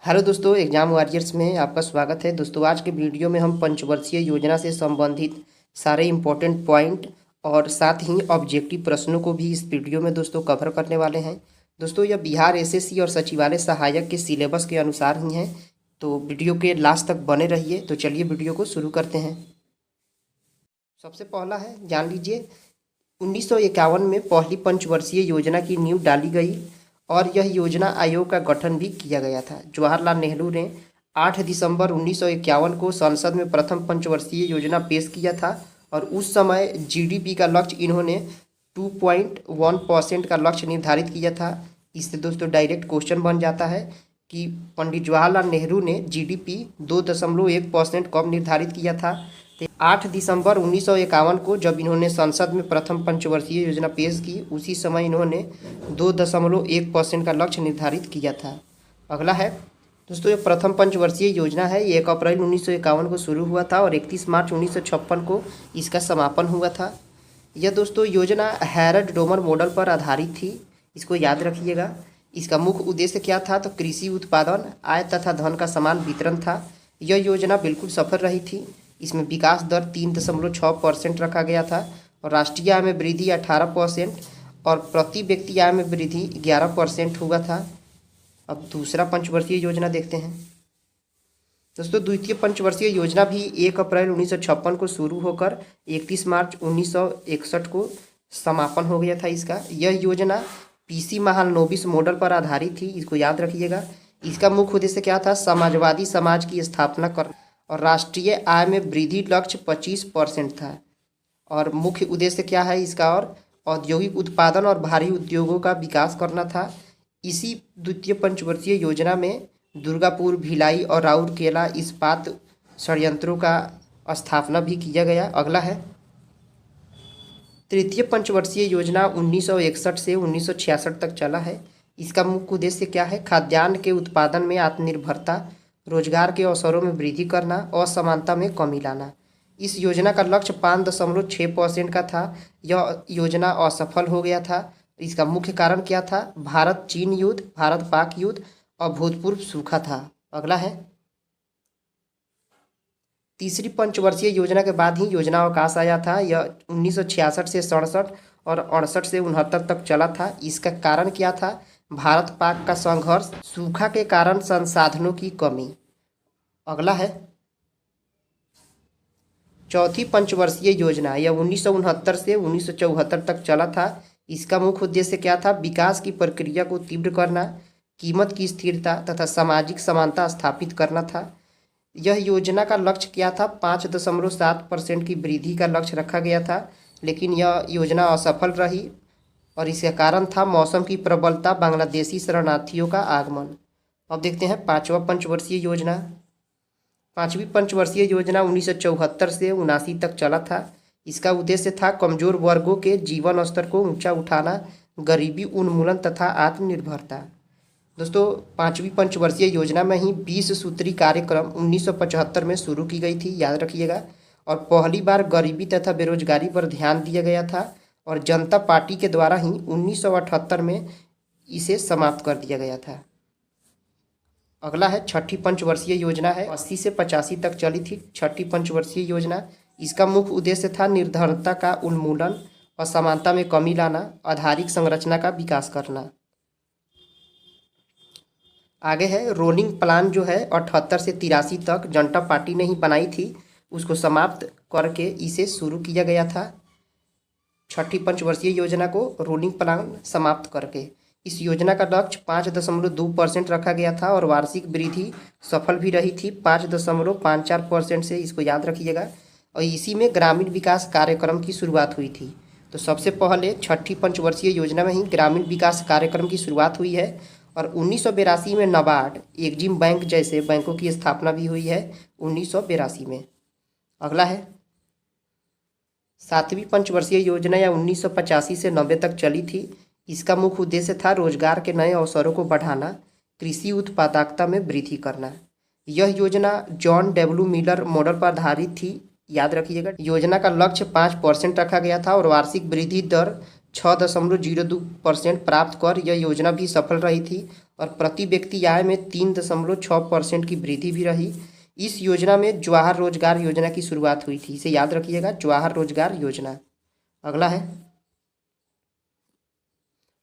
Hello दोस्तों, exam warriors में आपका स्वागत है। दोस्तों आज के वीडियो में हम पंचवर्षीय योजना से संबंधित सारे इम्पोर्टेंट पॉइंट और साथ ही ऑब्जेक्टिव प्रश्नों को भी इस वीडियो में दोस्तों कवर करने वाले हैं। दोस्तों यह बिहार एसएससी और सचिवालय सहायक के सिलेबस के अनुसार ही हैं, तो वीडियो के लास्ट तक बने रहिए। तो चलिए वीडियो को शुरू करते हैं। सबसे पहला है, जान लीजिए 1951 में पहली पंचवर्षीय योजना की नींव डाली गई और यह योजना आयोग का गठन भी किया गया था। जवाहरलाल नेहरू ने 8 दिसंबर 1951 को संसद में प्रथम पंचवर्षीय योजना पेश किया था और उस समय जीडीपी का लक्ष्य इन्होंने 2.1% का लक्ष्य निर्धारित किया था। इससे दोस्तों डायरेक्ट क्वेश्चन बन जाता है कि पंडित जवाहरलाल नेहरू ने जीडीपी 2.1% कब निर्धारित किया था। 8 दिसंबर 1951 को जब इन्होंने संसद में प्रथम पंचवर्षीय योजना पेश की, उसी समय इन्होंने 2.1% का लक्ष्य निर्धारित किया था। अगला है दोस्तों, ये प्रथम पंचवर्षीय योजना है। ये 1 अप्रैल 1951 को शुरू हुआ था और 31 मार्च 1956 को इसका समापन हुआ था। यह दोस्तों योजना हैरल्ड डोमर मॉडल पर आधारित थी, इसको याद रखिएगा। इसका मुख्य उद्देश्य क्या था, तो कृषि उत्पादन, आय तथा धन का समान वितरण था। यह योजना बिल्कुल सफल रही थी। इसमें विकास दर 3.6% रखा गया था और राष्ट्रीय आय में वृद्धि 18% और प्रति व्यक्ति आय में वृद्धि 11% हुआ था। अब दूसरा पंचवर्षीय योजना देखते हैं। दोस्तों द्वितीय पंचवर्षीय योजना भी 1 अप्रैल 1956 को शुरू होकर 31 मार्च 1961 को समापन हो गया था इसका। यह योजना पीसी महालनोबिस मॉडल पर आधारित थी, इसको याद रखिएगा। इसका मुख्य उद्देश्य क्या था, समाजवादी समाज की स्थापना कर और राष्ट्रीय आय में वृद्धि लक्ष्य 25% था। और मुख्य उद्देश्य क्या है इसका, और औद्योगिक उत्पादन और भारी उद्योगों का विकास करना था। इसी द्वितीय पंचवर्षीय योजना में दुर्गापुर, भिलाई और राउरकेला इस्पात संयंत्रों का स्थापना भी किया गया। अगला है तृतीय पंचवर्षीय योजना 1961 से 1966 तक चला है। इसका मुख्य उद्देश्य क्या है, खाद्यान्न के उत्पादन में आत्मनिर्भरता, रोजगार के अवसरों में वृद्धि करना, असमानता में कमी लाना। इस योजना का लक्ष्य 5.6% का था। यह योजना असफल हो गया था। इसका मुख्य कारण क्या था, भारत चीन युद्ध, भारत पाक युद्ध और भूतपूर्व सूखा था। अगला है तीसरी पंचवर्षीय योजना के बाद ही योजना अवकाश आया था। यह 1966 से 67 और 68 से 69 तक चला था। इसका कारण क्या था, भारत पाक का संघर्ष, सूखा के कारण संसाधनों की कमी। अगला है चौथी पंचवर्षीय योजना। यह 1969 से 1974 तक चला था। इसका मुख्य उद्देश्य क्या था, विकास की प्रक्रिया को तीव्र करना, कीमत की स्थिरता तथा सामाजिक समानता स्थापित करना था। यह योजना का लक्ष्य क्या था, 5.7% की वृद्धि का लक्ष्य रखा गया था, लेकिन यह योजना असफल रही और इसका कारण था मौसम की प्रबलता, बांग्लादेशी शरणार्थियों का आगमन। अब देखते हैं पांचवा पंचवर्षीय योजना। पांचवी पंचवर्षीय योजना 1974 से 79 तक चला था। इसका उद्देश्य था कमजोर वर्गों के जीवन स्तर को ऊंचा उठाना, गरीबी उन्मूलन तथा आत्मनिर्भरता। दोस्तों पांचवी पंचवर्षीय योजना में ही 20 सूत्री कार्यक्रम 1975 में शुरू की गई थी, याद रखिएगा। और पहली बार गरीबी तथा बेरोजगारी पर ध्यान दिया गया था और जनता पार्टी के द्वारा ही 1978 में इसे समाप्त कर दिया गया था। अगला है छठी पंचवर्षीय योजना है, 80 से 85 तक चली थी छठी पंचवर्षीय योजना। इसका मुख्य उद्देश्य था निर्धनता का उन्मूलन, असमानता में कमी लाना, आधारिक संरचना का विकास करना। आगे है रोलिंग प्लान, जो है 78 से 83 तक जनता पार्टी ने ही बनाई थी, उसको समाप्त करके इसे शुरू किया गया था। छठी पंचवर्षीय योजना को रोलिंग प्लान समाप्त करके इस योजना का लक्ष्य 5.2% रखा गया था और वार्षिक वृद्धि सफल भी रही थी 5.54% से, इसको याद रखिएगा। और इसी में ग्रामीण विकास कार्यक्रम की शुरुआत हुई थी। तो सबसे पहले छठी पंचवर्षीय योजना में ही ग्रामीण विकास कार्यक्रम की शुरुआत हुई है और 1982 में नाबार्ड, एग्जिम बैंक जैसे बैंकों की स्थापना भी हुई है 1982 में। अगला है सातवीं पंचवर्षीय योजना, या 1985 से 90 तक चली थी। इसका मुख्य उद्देश्य था रोजगार के नए अवसरों को बढ़ाना, कृषि उत्पादकता में वृद्धि करना। यह योजना जॉन डब्ल्यू मिलर मॉडल पर आधारित थी, याद रखिएगा। योजना का लक्ष्य 5% रखा गया था और वार्षिक वृद्धि दर 6.02% प्राप्त कर यह योजना भी सफल रही थी और प्रति व्यक्ति आय में 3.6% की वृद्धि भी रही। इस योजना में जवाहर रोजगार योजना की शुरुआत हुई थी, इसे याद रखिएगा, जवाहर रोजगार योजना। अगला है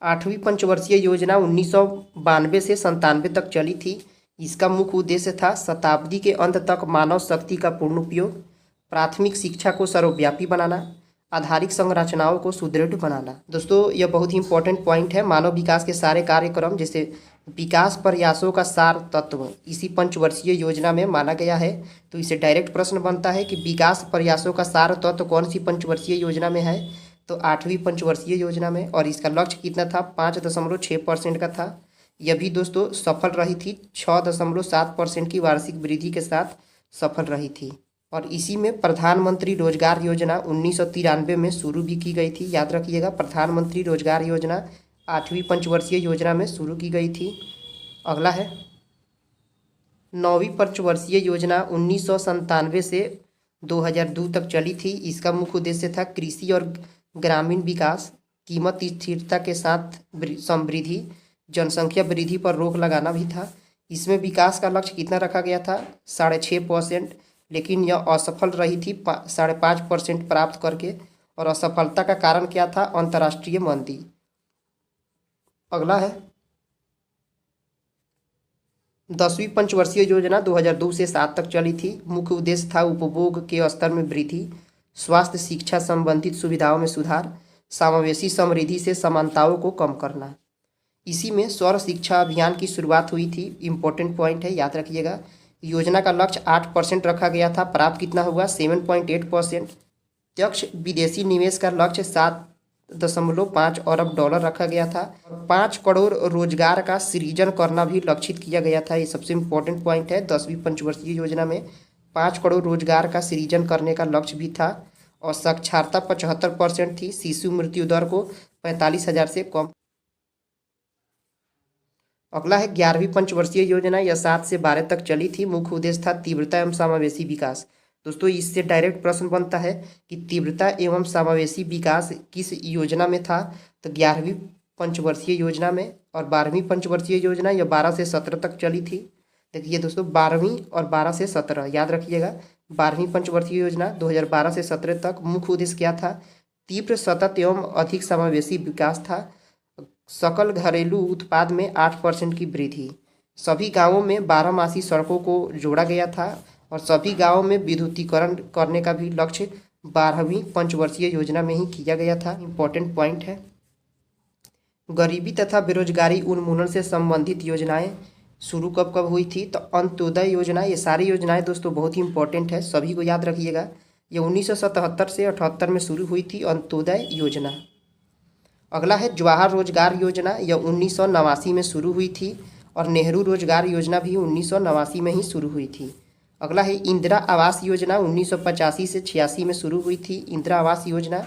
8वीं पंचवर्षीय योजना 1992 से 97 तक चली थी। इसका मुख्य उद्देश्य था शताब्दी के अंत तक मानव शक्ति का पूर्ण उपयोग, प्राथमिक शिक्षा को सर्वव्यापी बनाना, आधारिक संरचनाओं को सुदृढ़ बनाना। दोस्तों यह बहुत ही इंपॉर्टेंट पॉइंट है। मानव विकास के सारे कार्यक्रम जैसे विकास प्रयासों का सार तत्व इसी पंचवर्षीय योजना में माना गया है। तो इसे डायरेक्ट प्रश्न बनता है कि विकास प्रयासों का सार तत्व कौन सी पंचवर्षीय योजना में है, तो 8वीं पंचवर्षीय योजना में। और इसका लक्ष्य कितना था, 5.6% का था। यह भी दोस्तों सफल रही थी, 6.7% की वार्षिक वृद्धि के साथ सफल रही थी। और इसी में प्रधानमंत्री रोजगार योजना 1993 में शुरू भी की गई थी, याद रखिएगा, प्रधानमंत्री रोजगार योजना 8वीं पंचवर्षीय योजना में शुरू की गई थी। अगला है 9वीं पंचवर्षीय योजना 1997 से 2002 तक चली थी। इसका मुख्य उद्देश्य था कृषि और ग्रामीण विकास, कीमत स्थिरता के साथ समृद्धि, जनसंख्या वृद्धि पर रोक लगाना भी था। इसमें विकास का लक्ष्य कितना रखा गया था, 6.5%, लेकिन यह असफल रही थी 5.5% प्राप्त करके। और असफलता का कारण क्या था, अंतर्राष्ट्रीय मंदी। अगला है 10वीं पंचवर्षीय योजना 2002 से 7 तक चली थी। मुख्य उद्देश्य था उपभोग के स्तर में वृद्धि, स्वास्थ्य शिक्षा संबंधित सुविधाओं में सुधार, समावेशी समृद्धि से समानताओं को कम करना। इसी में सर्व शिक्षा अभियान की शुरुआत हुई थी, इम्पोर्टेंट पॉइंट है, याद रखिएगा। योजना का लक्ष्य 8% रखा गया था, प्राप्त कितना हुआ, 7.8%। प्रत्यक्ष विदेशी निवेश का लक्ष्य 7.5 अरब डॉलर रखा गया था। 5 करोड़ रोजगार का सृजन करना भी लक्षित किया गया था। ये सबसे इम्पोर्टेंट पॉइंट है। 10वीं पंचवर्षीय योजना में 5 करोड़ रोजगार का सृजन करने का लक्ष्य भी था। और साक्षरता 75% थी। शिशु मृत्यु दर को 45,000 से कम। अगला है 11वीं पंचवर्षीय योजना, यह 7 से 12 तक चली थी। मुख्य उद्देश्य था तीव्रता एवं समावेशी विकास। दोस्तों इससे डायरेक्ट प्रश्न बनता है कि तीव्रता एवं समावेशी विकास किस योजना में था, तो 11वीं पंचवर्षीय योजना में। और 12वीं पंचवर्षीय योजना यह 12 से 17 तक चली थी। देखिए दोस्तों 12वीं और 12 से 17 याद रखिएगा। 12वीं पंचवर्षीय योजना 2012 से 17 तक मुख्य उद्देश्य क्या था, तीव्र, सतत एवं अधिक समावेशी विकास था। सकल घरेलू उत्पाद में 8% की वृद्धि, सभी गांवों में 12मासी सड़कों को जोड़ा गया था और सभी गांवों में विद्युतीकरण करने का भी लक्ष्य 12वीं पंचवर्षीय योजना में ही किया गया था। इम्पोर्टेंट पॉइंट है। गरीबी तथा बेरोजगारी उन्मूलन से संबंधित योजनाएं शुरू कब कब हुई थी, तो अंत्योदय योजना। ये सारी योजनाएं दोस्तों बहुत ही इंपॉर्टेंट है, सभी को याद रखिएगा। ये 1977 से 78 में शुरू हुई थी अंत्योदय योजना। अगला है जवाहर रोजगार योजना, यह 1989 में शुरू हुई थी। और नेहरू रोजगार योजना भी 1989 में ही शुरू हुई थी। अगला है इंदिरा आवास योजना, 1985 से 86 में शुरू हुई थी इंदिरा आवास योजना।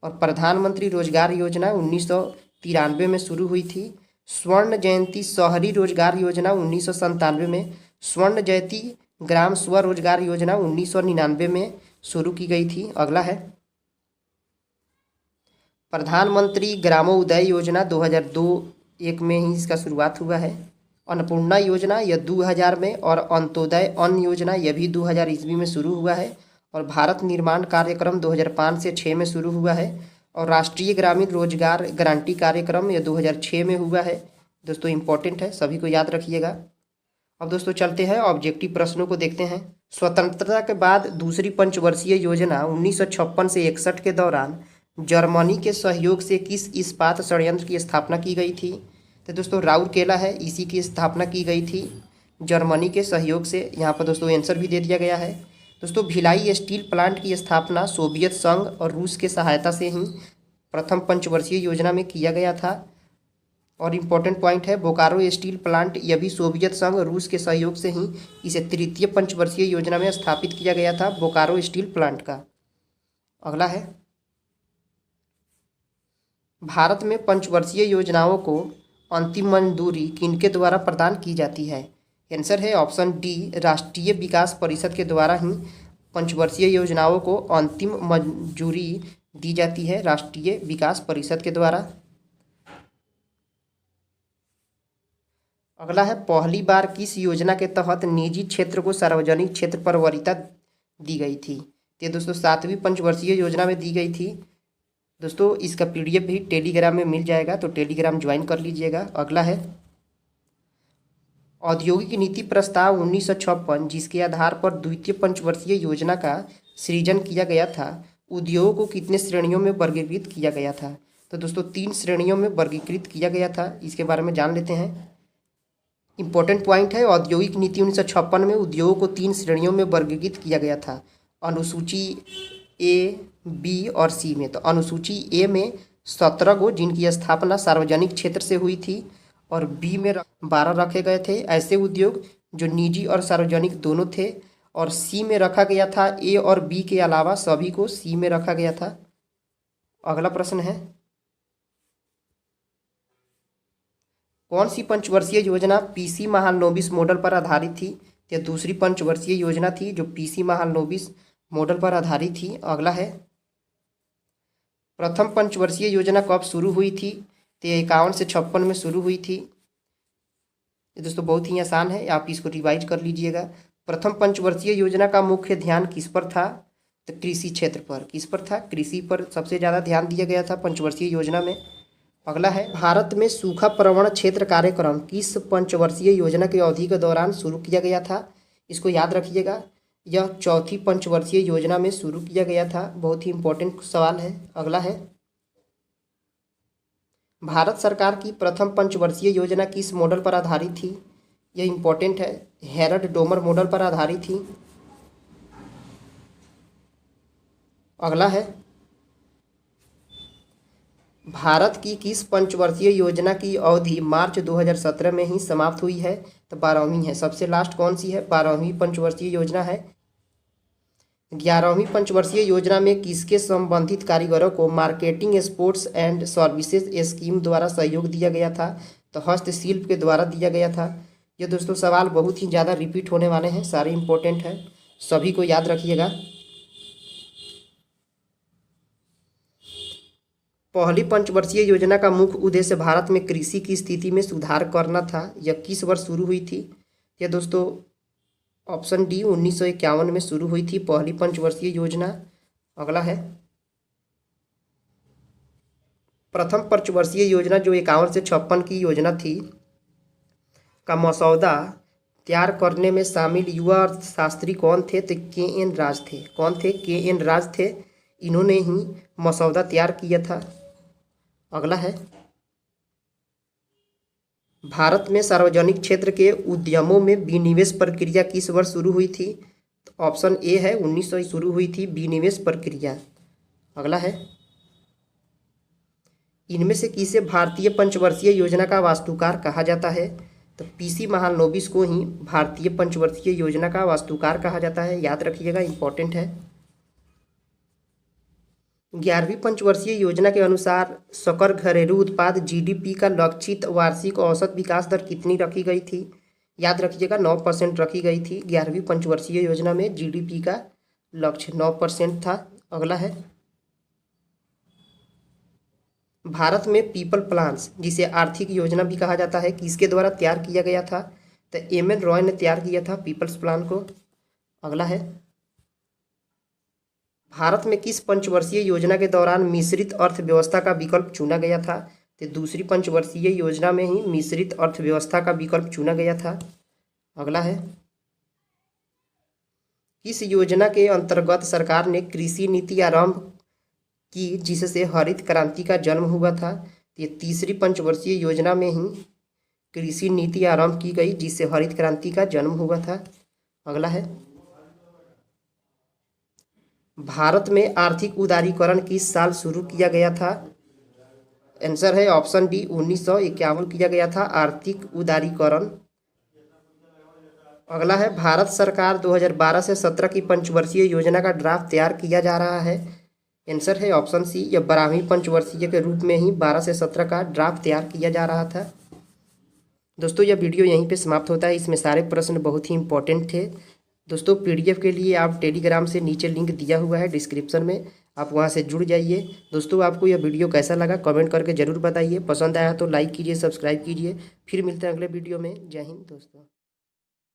और प्रधानमंत्री रोजगार योजना 1993 में शुरू हुई थी। स्वर्ण जयंती शहरी रोजगार योजना 1997 में, स्वर्ण जयंती ग्राम स्वरोजगार योजना 1999 में शुरू की गई थी। अगला है प्रधानमंत्री ग्रामोदय योजना 2002-1 में ही इसका शुरुआत हुआ है। अन्नपूर्णा योजना यह 2000 में, और अंत्योदय अन्न योजना यह भी 2000 ईस्वी में शुरू हुआ है। और भारत निर्माण कार्यक्रम 2005 से 6 में शुरू हुआ है। और राष्ट्रीय ग्रामीण रोजगार गारंटी कार्यक्रम यह 2006 में हुआ है। दोस्तों इंपॉर्टेंट है, सभी को याद रखिएगा। अब दोस्तों चलते हैं ऑब्जेक्टिव प्रश्नों को देखते हैं। स्वतंत्रता के बाद दूसरी पंचवर्षीय योजना 1956 से 61 के दौरान जर्मनी के सहयोग से किस इस्पात संयंत्र की स्थापना की गई थी, तो दोस्तों राउरकेला है, इसी की स्थापना की गई थी जर्मनी के सहयोग से। यहाँ पर दोस्तों आंसर भी दे दिया गया है। दोस्तों भिलाई स्टील प्लांट की स्थापना सोवियत संघ और रूस के सहायता से ही प्रथम पंचवर्षीय योजना में किया गया था। और इम्पोर्टेंट पॉइंट है बोकारो स्टील प्लांट, यह भी सोवियत संघ और रूस के सहयोग से ही इसे तृतीय पंचवर्षीय योजना में स्थापित किया गया था, बोकारो स्टील प्लांट का। अगला है भारत में पंचवर्षीय योजनाओं को अंतिम मंजूरी किनके द्वारा प्रदान की जाती है, आंसर है ऑप्शन डी, राष्ट्रीय विकास परिषद के द्वारा ही पंचवर्षीय योजनाओं को अंतिम मंजूरी दी जाती है राष्ट्रीय विकास परिषद के द्वारा। अगला है, पहली बार किस योजना के तहत निजी क्षेत्र को सार्वजनिक क्षेत्र पर वरीयता दी गई थी? तो दोस्तों 7वीं पंचवर्षीय योजना में दी गई थी। दोस्तों इसका PDF भी टेलीग्राम में मिल जाएगा, तो टेलीग्राम ज्वाइन कर लीजिएगा। अगला है, औद्योगिक नीति प्रस्ताव 1956 जिसके आधार पर द्वितीय पंचवर्षीय योजना का सृजन किया गया था, उद्योगों को कितने श्रेणियों में वर्गीकृत किया गया था? तो दोस्तों 3 श्रेणियों में वर्गीकृत किया गया था। इसके बारे में जान लेते हैं। इंपॉर्टेंट पॉइंट है, औद्योगिक नीति 1956 में उद्योगों को 3 श्रेणियों में वर्गीकृत किया गया था, अनुसूची A, B और C में। तो अनुसूची A में 17 गो जिनकी स्थापना सार्वजनिक क्षेत्र से हुई थी, और B में 12 रखे गए थे ऐसे उद्योग जो निजी और सार्वजनिक दोनों थे, और C में रखा गया था A और B के अलावा सभी को C में रखा गया था। अगला प्रश्न है, कौन सी पंचवर्षीय योजना PC महालनोबिस मॉडल पर आधारित थी? तो दूसरी पंचवर्षीय योजना थी जो PC महालनोबिस मॉडल पर आधारित थी। अगला है, प्रथम पंचवर्षीय योजना कब शुरू हुई थी? तो 51 से 56 में शुरू हुई थी। ये दोस्तों बहुत ही आसान है, आप इसको रिवाइज कर लीजिएगा। प्रथम पंचवर्षीय योजना का मुख्य ध्यान किस पर था? तो कृषि क्षेत्र पर। किस पर था? कृषि पर सबसे ज़्यादा ध्यान दिया गया था पंचवर्षीय योजना में। अगला है, भारत में सूखा प्रवण क्षेत्र कार्यक्रम किस पंचवर्षीय योजना की अवधि के दौरान शुरू किया गया था? इसको याद रखिएगा, यह चौथी पंचवर्षीय योजना में शुरू किया गया था। बहुत ही इंपॉर्टेंट सवाल है। अगला है, भारत सरकार की प्रथम पंचवर्षीय योजना किस मॉडल पर आधारित थी? यह इंपॉर्टेंट है, हेरल्ड डोमर मॉडल पर आधारित थी। अगला है, भारत की किस पंचवर्षीय योजना की अवधि मार्च 2017 में ही समाप्त हुई है? तो 12वीं है। सबसे लास्ट कौन सी है? 12वीं पंचवर्षीय योजना है। 11वीं पंचवर्षीय योजना में किसके संबंधित कारीगरों को marketing exports and services scheme द्वारा सहयोग दिया गया था? तो हस्तशिल्प के द्वारा दिया गया था। ये दोस्तों सवाल बहुत ही ज़्यादा रिपीट होने वाले हैं, सारे इंपॉर्टेंट हैं, सभी को याद रखिएगा। पहली पंचवर्षीय योजना का मुख्य उद्देश्य भारत में कृषि की स्थिति में सुधार करना था। यह किस वर्ष शुरू हुई थी? यह दोस्तों ऑप्शन डी 1951 में शुरू हुई थी पहली पंचवर्षीय योजना। अगला है, प्रथम पंचवर्षीय योजना जो 51 से 56 की योजना थी का मसौदा तैयार करने में शामिल युवा अर्थशास्त्री कौन थे? तो KN राज थे। कौन थे? KN राज थे। इन्होंने ही मसौदा तैयार किया था। अगला है, भारत में सार्वजनिक क्षेत्र के उद्यमों में विनिवेश प्रक्रिया किस वर्ष शुरू हुई थी? तो ऑप्शन ए है 1900 शुरू हुई थी विनिवेश प्रक्रिया। अगला है, इनमें से किसे भारतीय पंचवर्षीय योजना का वास्तुकार कहा जाता है? तो PC महालनोबिस को ही भारतीय पंचवर्षीय योजना का वास्तुकार कहा जाता है। याद रखिएगा, इंपॉर्टेंट है। 11वीं पंचवर्षीय योजना के अनुसार सकल घरेलू उत्पाद GDP का लक्षित वार्षिक औसत विकास दर कितनी रखी गई थी? याद रखिएगा 9% रखी गई थी। 11वीं पंचवर्षीय योजना में GDP का लक्ष्य 9% था। अगला है, भारत में पीपल प्लान्स जिसे आर्थिक योजना भी कहा जाता है किसके द्वारा तैयार किया गया था? तो MN रॉय ने तैयार किया था पीपल्स प्लान को। अगला है, भारत में किस पंचवर्षीय योजना के दौरान मिश्रित अर्थव्यवस्था का विकल्प चुना गया था? तो दूसरी पंचवर्षीय योजना में ही मिश्रित अर्थव्यवस्था का विकल्प चुना गया था। अगला है, किस योजना के अंतर्गत सरकार ने कृषि नीति आरंभ की जिससे हरित क्रांति का जन्म हुआ था? ये तीसरी पंचवर्षीय योजना में ही कृषि नीति आरंभ की गई जिससे हरित क्रांति का जन्म हुआ था। अगला है, भारत में आर्थिक उदारीकरण किस साल शुरू किया गया था? आंसर है ऑप्शन डी 1951 किया गया था आर्थिक उदारीकरण। अगला है, भारत सरकार 2012 से 17 की पंचवर्षीय योजना का ड्राफ्ट तैयार किया जा रहा है। आंसर है ऑप्शन सी, यह 12वीं पंचवर्षीय के रूप में ही 12 से 17 का ड्राफ्ट तैयार किया जा रहा था। दोस्तों यह वीडियो यहीं पे समाप्त होता है। इसमें सारे प्रश्न बहुत ही इंपॉर्टेंट थे। दोस्तों PDF के लिए आप टेलीग्राम से नीचे लिंक दिया हुआ है डिस्क्रिप्शन में, आप वहाँ से जुड़ जाइए। दोस्तों आपको यह वीडियो कैसा लगा कमेंट करके ज़रूर बताइए। पसंद आया तो लाइक कीजिए, सब्सक्राइब कीजिए। फिर मिलते हैं अगले वीडियो में। जय हिंद दोस्तों।